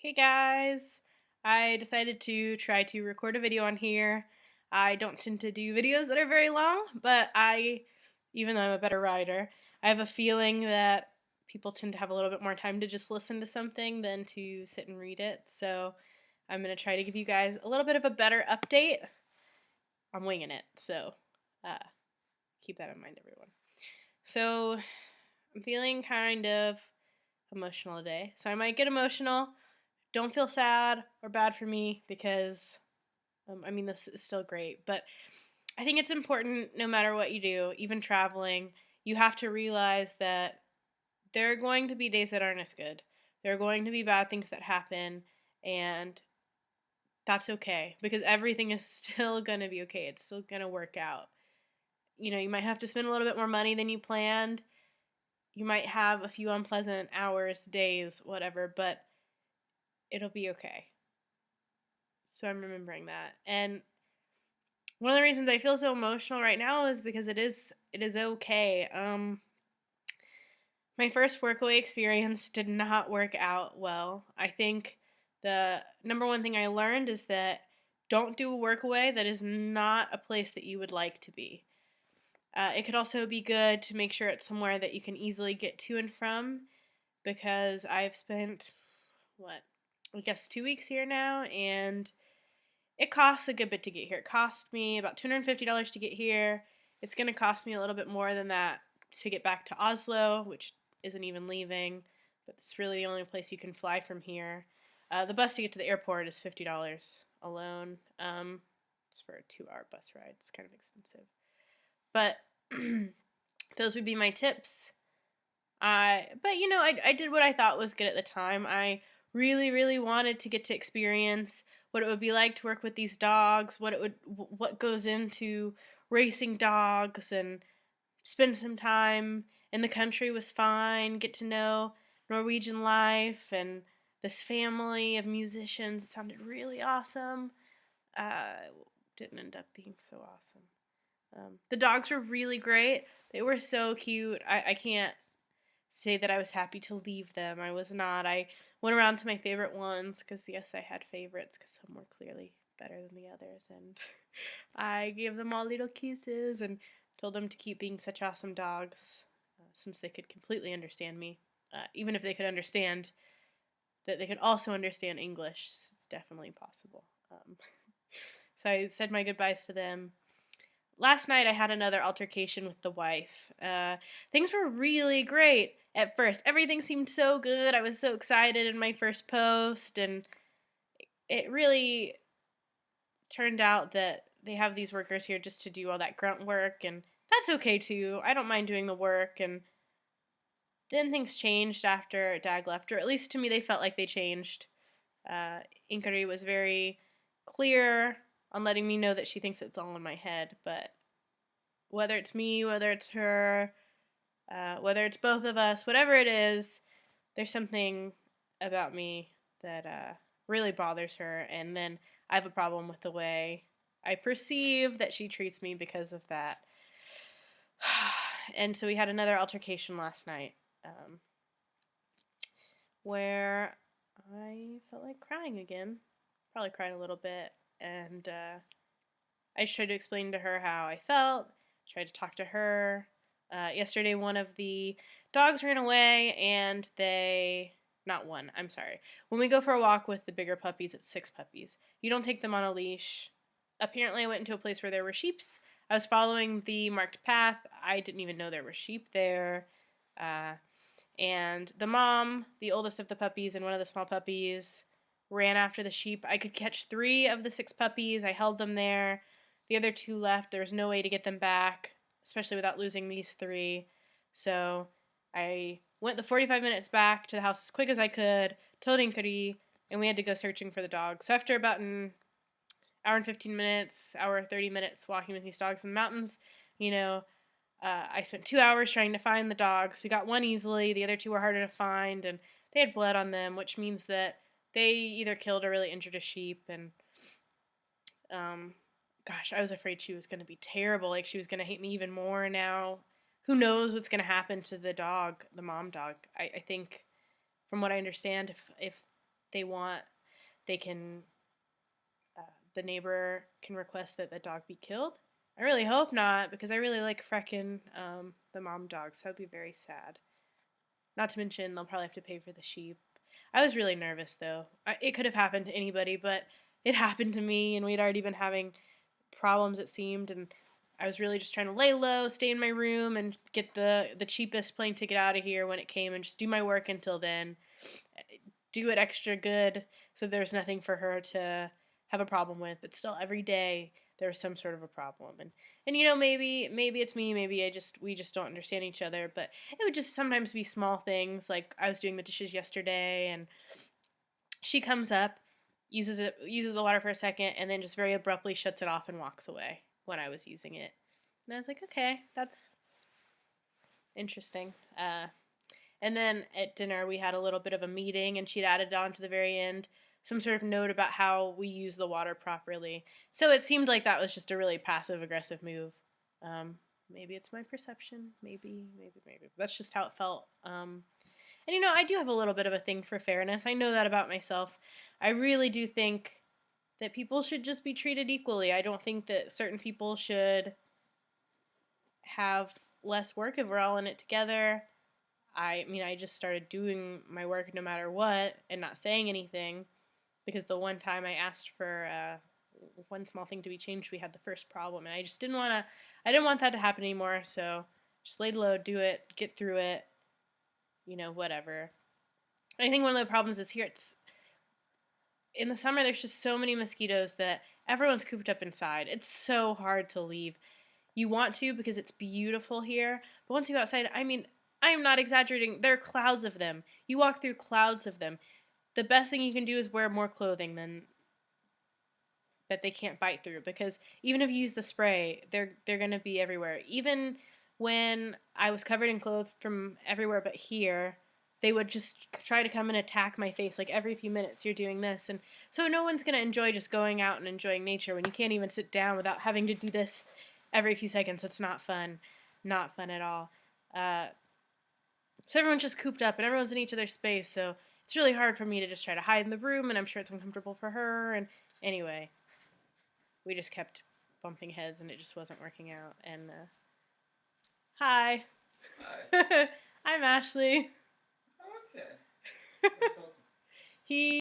Hey guys! I decided to try to record a video on here. I don't tend to do videos that are very long, but even though I'm a better writer, I have a feeling that people tend to have a little bit more time to just listen to something than to sit and read it. So I'm going to try to give you guys a little bit of a better update. I'm winging it, so uh, keep that in mind, everyone. So I'm feeling kind of emotional today, so I might get emotional. Don't feel sad or bad for me because, this is still great. But I think it's important no matter what you do, even traveling, you have to realize that there are going to be days that aren't as good. There are going to be bad things that happen, and that's okay because everything is still going to be okay. It's still going to work out. You might have to spend a little bit more money than you planned. You might have a few unpleasant hours, days, whatever, but it'll be okay. So I'm remembering that. And one of the reasons I feel so emotional right now is because it is okay. My first workaway experience did not work out well. I think the number one thing I learned is that don't do a workaway that is not a place that you would like to be. It could also be good to make sure it's somewhere that you can easily get to and from, because I've spent, 2 weeks here now, and it costs a good bit to get here. It cost me about $250 to get here. It's going to cost me a little bit more than that to get back to Oslo, which isn't even leaving, but it's really the only place you can fly from here. The bus to get to the airport is $50 alone. It's for a 2-hour bus ride. It's kind of expensive. But those would be my tips. I did what I thought was good at the time. I really, really wanted to get to experience what it would be like to work with these dogs, what goes into racing dogs, and spend some time in the country was fine, get to know Norwegian life and this family of musicians. It sounded really awesome. Didn't end up being so awesome. The dogs were really great. They were so cute. I can't say that I was happy to leave them. I was not. I went around to my favorite ones because, yes, I had favorites because some were clearly better than the others. And I gave them all little kisses and told them to keep being such awesome dogs, since they could completely understand me. Even if they could understand that they could also understand English, it's definitely possible. So I said my goodbyes to them. Last night I had another altercation with the wife. Things were really great at first. Everything seemed so good. I was so excited in my first post, and it really turned out that they have these workers here just to do all that grunt work, and that's okay too. I don't mind doing the work. And then things changed after Dag left, or at least to me they felt like they changed. Inkari was very clear on letting me know that she thinks it's all in my head, but whether it's me, whether it's her, whether it's both of us, whatever it is, there's something about me that really bothers her, and then I have a problem with the way I perceive that she treats me because of that. And so we had another altercation last night, where I felt like crying again. Probably cried a little bit, and I just tried to explain to her how I felt, tried to talk to her. Yesterday, one of the dogs ran away, and not one, I'm sorry. When we go for a walk with the bigger puppies, it's 6 puppies. You don't take them on a leash. Apparently, I went into a place where there were sheeps. I was following the marked path. I didn't even know there were sheep there. And the mom, the oldest of the puppies, and one of the small puppies ran after the sheep. I could catch 3 of the 6 puppies. I held them there. The other 2 left. There was no way to get them back, especially without losing these 3. So I went the 45 minutes back to the house as quick as I could, told Inkari, and we had to go searching for the dog. So after about an hour and 15 minutes, hour 30 minutes walking with these dogs in the mountains, I spent 2 hours trying to find the dogs. We got one easily. The other 2 were harder to find, and they had blood on them, which means that they either killed or really injured a sheep. And I was afraid she was going to be terrible. Like, she was going to hate me even more now. Who knows what's going to happen to the dog, the mom dog. I think, from what I understand, if they want, they can, the neighbor can request that the dog be killed. I really hope not, because I really like Frecken, the mom dog, so that'd be very sad. Not to mention, they'll probably have to pay for the sheep. I was really nervous, though. It could have happened to anybody, but it happened to me, and we'd already been having problems, it seemed, and I was really just trying to lay low, stay in my room, and get the cheapest plane ticket out of here when it came, and just do my work until then. Do it extra good, so there's nothing for her to have a problem with. But still, every day there's some sort of a problem, and maybe it's me, maybe we just don't understand each other. But it would just sometimes be small things, like I was doing the dishes yesterday, and she comes up, uses the water for a second, and then just very abruptly shuts it off and walks away when I was using it. And I was like, okay, that's interesting. And then at dinner, we had a little bit of a meeting, and she'd added on to the very end some sort of note about how we use the water properly. So it seemed like that was just a really passive aggressive move. Maybe it's my perception. Maybe. That's just how it felt. And I do have a little bit of a thing for fairness. I know that about myself. I really do think that people should just be treated equally. I don't think that certain people should have less work if we're all in it together. I mean, I just started doing my work no matter what and not saying anything, because the one time I asked for one small thing to be changed, we had the first problem, and I just didn't want that to happen anymore. So just laid low, do it, get through it, whatever. I think one of the problems is here. It's in the summer. There's just so many mosquitoes that everyone's cooped up inside. It's so hard to leave. You want to because it's beautiful here, but once you go outside, I mean, I am not exaggerating. There are clouds of them. You walk through clouds of them. The best thing you can do is wear more clothing than that they can't bite through, because even if you use the spray, they're going to be everywhere. Even when I was covered in clothes from everywhere but here, they would just try to come and attack my face like every few minutes. You're doing this, and so no one's going to enjoy just going out and enjoying nature when you can't even sit down without having to do this every few seconds. It's not fun. Not fun at all. So everyone's just cooped up, and everyone's in each other's space, so it's really hard for me to just try to hide in the room, and I'm sure it's uncomfortable for her, and anyway, we just kept bumping heads, and it just wasn't working out, and, hi. Hi. I'm Ashley. Okay. He